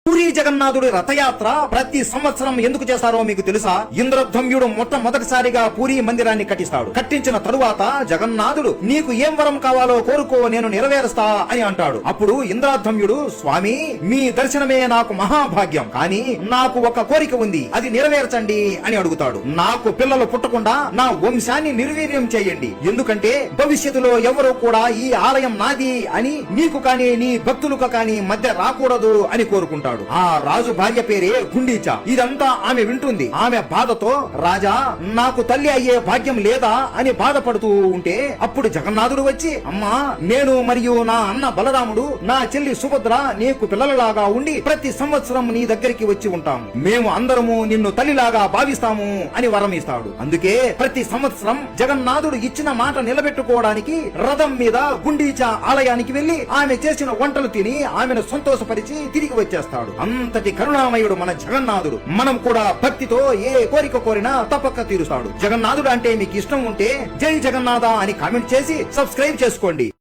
పూరి జగన్నాథుడి రథయాత్ర ప్రతి సంవత్సరం ఎందుకు చేస్తారో మీకు తెలుసా? ఇంద్రధ్వమ్యుడు మొట్టమొదటిసారిగా పూరి మందిరాన్ని కట్టిస్తాడు. కట్టించిన తరువాత జగన్నాథుడు నీకు ఏం వరం కావాలో కోరుకో, నేను నెరవేరుస్తా అని అంటాడు. అప్పుడు ఇంద్రధ్వమ్యుడు, స్వామి మీ దర్శనమే నాకు మహాభాగ్యం, కానీ నాకు ఒక కోరిక ఉంది, అది నెరవేర్చండి అని అడుగుతాడు. నాకు పిల్లలు పుట్టకుండా నా వంశాన్ని నిర్వీర్యం చేయండి, ఎందుకంటే భవిష్యత్తులో ఎవరు కూడా ఈ ఆలయం నాది అని నీకు కానీ నీ భక్తులకు కానీ మధ్య రాకూడదు అని కోరుకుంటాడు. ఆ రాజు భార్య పేరే గుండీచా. ఇదంతా ఆమె వింటుంది. ఆమె బాధతో, రాజా నాకు తల్లి అయ్యే భాగ్యం లేదా అని బాధపడుతూ ఉంటే అప్పుడు జగన్నాథుడు వచ్చి, అమ్మా నేను మరియు నా అన్న బలరాముడు, నా చెల్లి సుభద్ర నీకు పిల్లలలాగా ఉండి ప్రతి సంవత్సరం నీ దగ్గరికి వచ్చి ఉంటాము. మేము అందరము నిన్ను తల్లిలాగా భావిస్తాము అని వరం ఇస్తాడు. అందుకే ప్రతి సంవత్సరం జగన్నాథుడు ఇచ్చిన మాట నిలబెట్టుకోవడానికి రథం మీద గుండీచా ఆలయానికి వెళ్లి ఆమె చేసిన వంటలు తిని ఆమెను సంతోషపరిచి తిరిగి వచ్చేస్తాడు. అంతటి కరుణామయుడు మన జగన్నాథుడు. మనం కూడా భక్తితో ఏ కోరిక కోరినా తప్పక తీరుస్తాడు. జగన్నాథుడు అంటే మీకు ఇష్టం ఉంటే జై జగన్నాథ అని కామెంట్ చేసి సబ్స్క్రైబ్ చేసుకోండి.